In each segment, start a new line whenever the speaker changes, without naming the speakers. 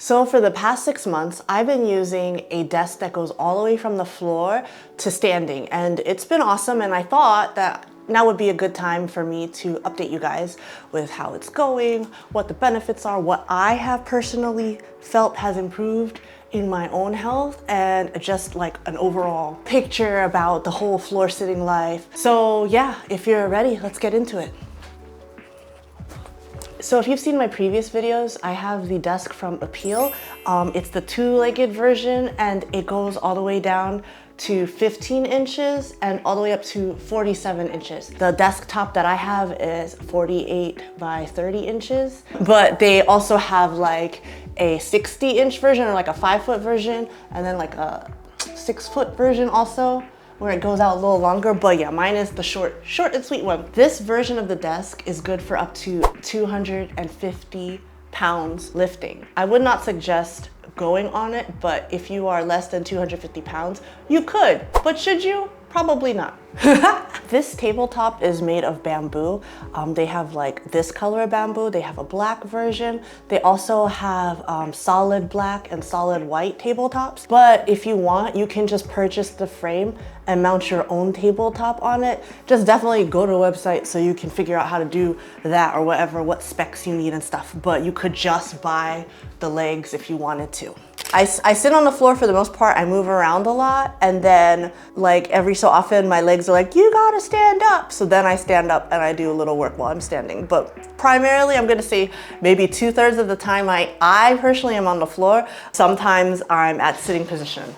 So for the past 6 months, I've been using a desk that goes all the way from the floor to standing, and it's been awesome. And I thought that now would be a good time for me to update you guys with how it's going, what the benefits are, what I have personally felt has improved in my own health, and just like an overall picture about the whole floor sitting life. So yeah, if you're ready, let's get into it. So if you've seen my previous videos, I have the desk from Uppeal. It's the two-legged version, and it goes all the way down to 15 inches and all the way up to 47 inches. The desktop that I have is 48 by 30 inches, but they also have like a 60-inch version or like a 5-foot version, and then like a 6-foot version also, where it goes out a little longer. But yeah, mine is the short and sweet one. This version of the desk is good for up to 250 pounds lifting. I would not suggest going on it, but if you are less than 250 pounds, you could. But should you? Probably not. This tabletop is made of bamboo. They have like this color of bamboo. They have a black version. They also have solid black and solid white tabletops. But if you want, you can just purchase the frame and mount your own tabletop on it. Just definitely go to a website so you can figure out how to do that or whatever, what specs you need and stuff. But you could just buy the legs if you wanted to. I sit on the floor for the most part. I move around a lot, and then like every so often my legs are like, you gotta stand up. So then I stand up and I do a little work while I'm standing. But primarily I'm gonna say maybe 2/3 of the time I personally am on the floor. Sometimes I'm at sitting position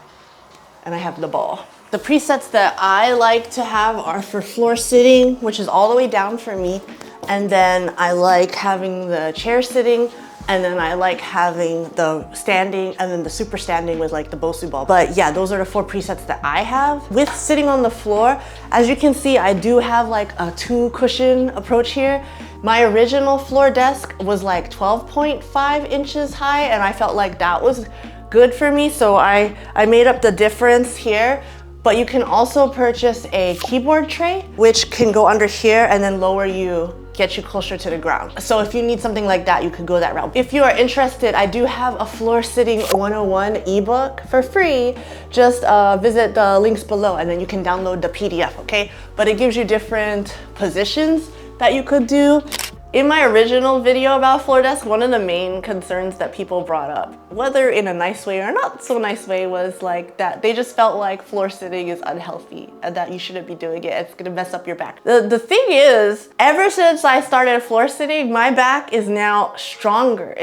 and I have the ball. The presets that I like to have are for floor sitting, which is all the way down for me. And then I like having the chair sitting, and then I like having the standing, and then the super standing with like the Bosu ball. But yeah, those are the 4 presets that I have. With sitting on the floor, as you can see, I do have like a 2 cushion approach here. My original floor desk was like 12.5 inches high, and I felt like that was good for me. So I made up the difference here. But you can also purchase a keyboard tray, which can go under here and then lower you, get you closer to the ground. So if you need something like that, you could go that route. If you are interested, I do have a floor sitting 101 ebook for free. Just visit the links below and then you can download the PDF, okay? But it gives you different positions that you could do. In my original video about floor desk, one of the main concerns that people brought up, whether in a nice way or not so nice way, was like that they just felt like floor sitting is unhealthy and that you shouldn't be doing it. It's gonna mess up your back. The thing is, ever since I started floor sitting, my back is now stronger.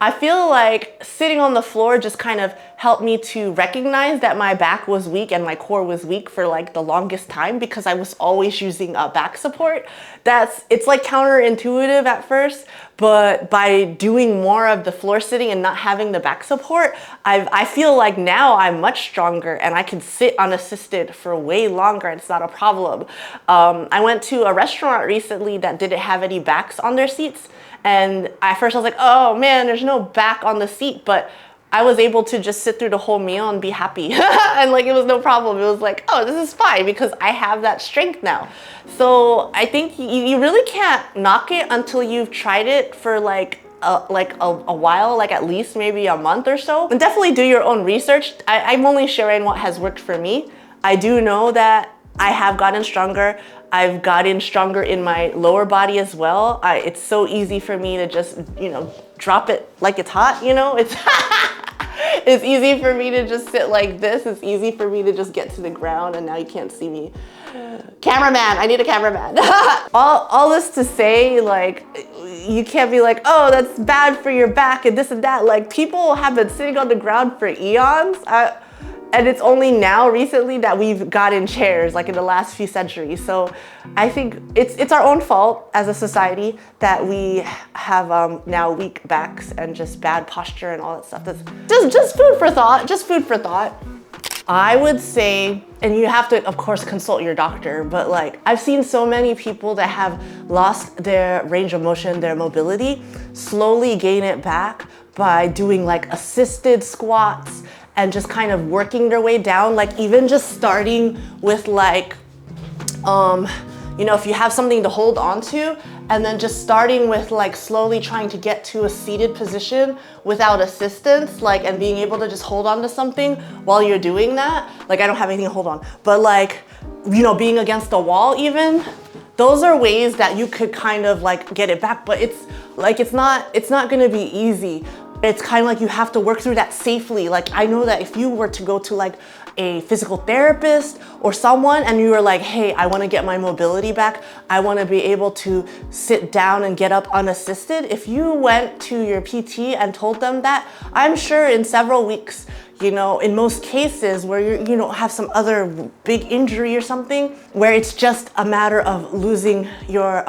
I feel like sitting on the floor just kind of helped me to recognize that my back was weak and my core was weak for like the longest time, because I was always using a back support. It's like counterintuitive at first, but by doing more of the floor sitting and not having the back support, I feel like now I'm much stronger and I can sit unassisted for way longer and it's not a problem. I went to a restaurant recently that didn't have any backs on their seats. And at first I was like, oh man, there's no back on the seat, but I was able to just sit through the whole meal and be happy. And like, it was no problem. It was like, oh, this is fine because I have that strength now. So I think you really can't knock it until you've tried it for like a while, like at least maybe a month or so. And definitely do your own research. I'm only sharing what has worked for me. I do know that I have gotten stronger. I've gotten stronger in my lower body as well. It's so easy for me to just, drop it like it's hot, It's easy for me to just sit like this. It's easy for me to just get to the ground, and now you can't see me. Cameraman, I need a cameraman. all this to say, like, you can't be like, oh, that's bad for your back and this and that. Like, people have been sitting on the ground for eons. And it's only now recently that we've gotten chairs, like in the last few centuries. So I think it's our own fault as a society that we have now weak backs and just bad posture and all that stuff. That's just food for thought, just food for thought. I would say, and you have to, of course, consult your doctor, but like, I've seen so many people that have lost their range of motion, their mobility, slowly gain it back by doing like assisted squats and just kind of working their way down, like even just starting with like, if you have something to hold on to and then just starting with like slowly trying to get to a seated position without assistance, like, and being able to just hold on to something while you're doing that. Like, I don't have anything to hold on, but like, you know, being against the wall even, those are ways that you could kind of like get it back, but it's like, it's not gonna be easy. It's kind of like you have to work through that safely. Like, I know that if you were to go to like a physical therapist or someone and you were like, hey, I want to get my mobility back, I want to be able to sit down and get up unassisted. If you went to your PT and told them that, I'm sure in several weeks, you know, in most cases where you know, have some other big injury or something, where it's just a matter of losing your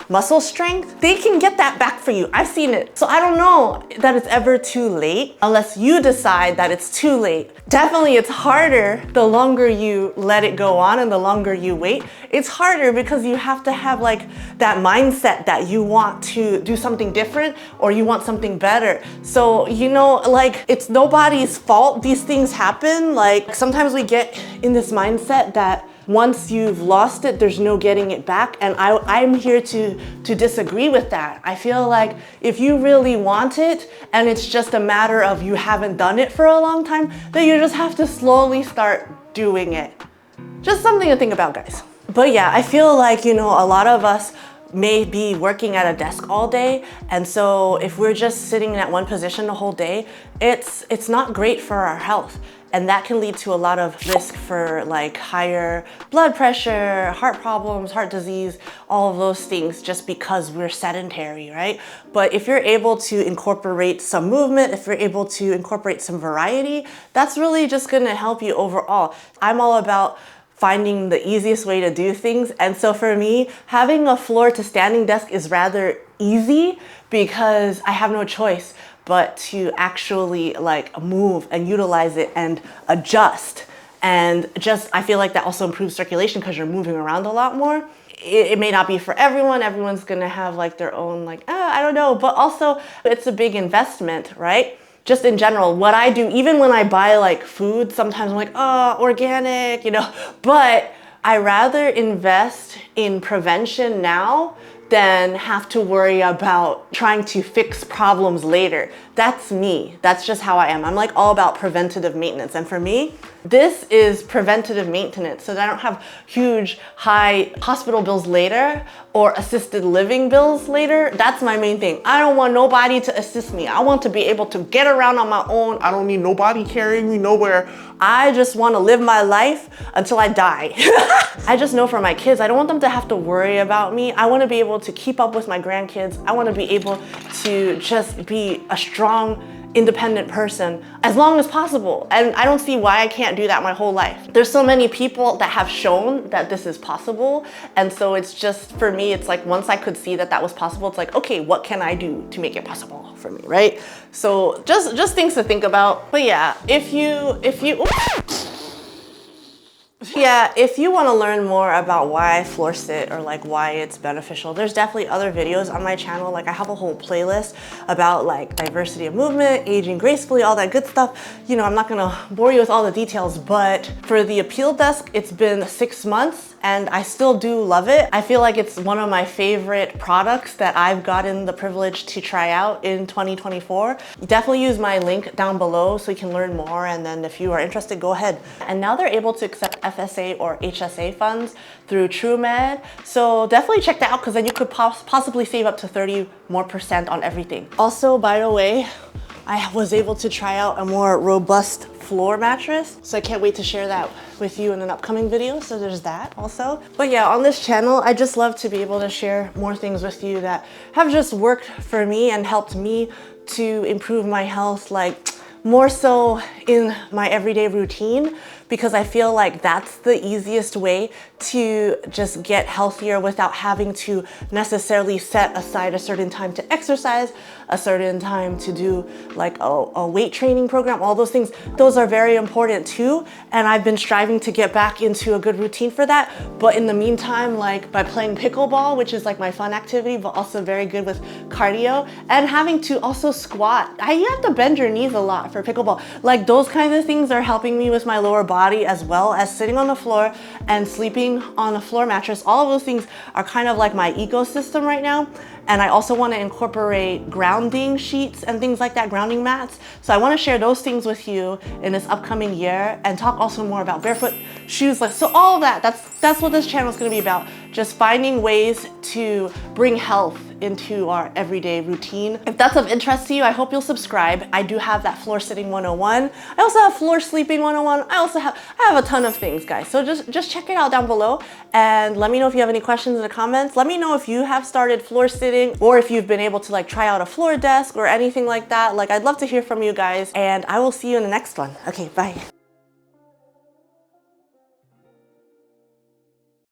muscle strength, they can get that back for you. I've seen it. So I don't know that it's ever too late unless you decide that it's too late. Definitely it's harder the longer you let it go on and the longer you wait. It's harder because you have to have like that mindset that you want to do something different or you want something better. So, you know, like, it's nobody's fault these things happen. Like, sometimes we get in this mindset that once you've lost it, there's no getting it back. And I'm here to disagree with that. I feel like if you really want it and it's just a matter of you haven't done it for a long time, then you just have to slowly start doing it. Just something to think about, guys. But yeah, I feel like, you know, a lot of us may be working at a desk all day, and so if we're just sitting in that one position the whole day, it's not great for our health, and that can lead to a lot of risk for like higher blood pressure, heart problems, heart disease, all of those things, just because we're sedentary, right? But if you're able to incorporate some movement, if you're able to incorporate some variety, that's really just gonna help you overall. I'm all about finding the easiest way to do things. And so for me, having a floor to standing desk is rather easy because I have no choice but to actually like move and utilize it and adjust. And just, I feel like that also improves circulation because you're moving around a lot more. It may not be for everyone. Everyone's gonna have like their own like, I don't know, but also it's a big investment, right? Just in general, what I do, even when I buy like food, sometimes I'm like, oh, organic, you know, but I rather invest in prevention now than have to worry about trying to fix problems later. That's me. That's just how I am. I'm like all about preventative maintenance. And for me, this is preventative maintenance so that I don't have huge, high hospital bills later or assisted living bills later. That's my main thing. I don't want nobody to assist me. I want to be able to get around on my own. I don't need nobody carrying me nowhere. I just want to live my life until I die. I just know for my kids, I don't want them to have to worry about me. I want to be able to keep up with my grandkids. I want to be able to just be a strong, independent person as long as possible. And I don't see why I can't do that my whole life. There's so many people that have shown that this is possible. And so it's just, for me, it's like once I could see that that was possible, it's like, okay, what can I do to make it possible for me, right? So just things to think about. But yeah, if you want to learn more about why I floor sit or like why it's beneficial, there's definitely other videos on my channel. Like I have a whole playlist about like diversity of movement, aging gracefully, all that good stuff. You know, I'm not gonna bore you with all the details, but for the Uppeal desk, it's been 6 months and I still do love it. I feel like it's one of my favorite products that I've gotten the privilege to try out in 2024. Definitely use my link down below so you can learn more, and then if you are interested, go ahead. And now they're able to accept FSA or HSA funds through TrueMed. So definitely check that out because then you could possibly save up to 30% more on everything. Also, by the way, I was able to try out a more robust floor mattress. So I can't wait to share that with you in an upcoming video. So there's that also. But yeah, on this channel, I just love to be able to share more things with you that have just worked for me and helped me to improve my health, like more so in my everyday routine, because I feel like that's the easiest way to just get healthier without having to necessarily set aside a certain time to exercise, a certain time to do like a weight training program. All those things, those are very important too. And I've been striving to get back into a good routine for that. But in the meantime, like by playing pickleball, which is like my fun activity, but also very good with cardio, and having to also squat. You have to bend your knees a lot for pickleball. Like those kinds of things are helping me with my lower body, as well as sitting on the floor and sleeping on a floor mattress. All of those things are kind of like my ecosystem right now. And I also want to incorporate grounding sheets and things like that, grounding mats. So I want to share those things with you in this upcoming year, and talk also more about barefoot shoes. So all of that, that's what this channel is going to be about. Just finding ways to bring health into our everyday routine. If that's of interest to you, I hope you'll subscribe. I do have that floor sitting 101. I also have floor sleeping 101. I have a ton of things, guys. So just check it out down below, and let me know if you have any questions in the comments. Let me know if you have started floor sitting, or if you've been able to like try out a floor desk or anything like that. Like, I'd love to hear from you guys, and I will see you in the next one. Okay, bye.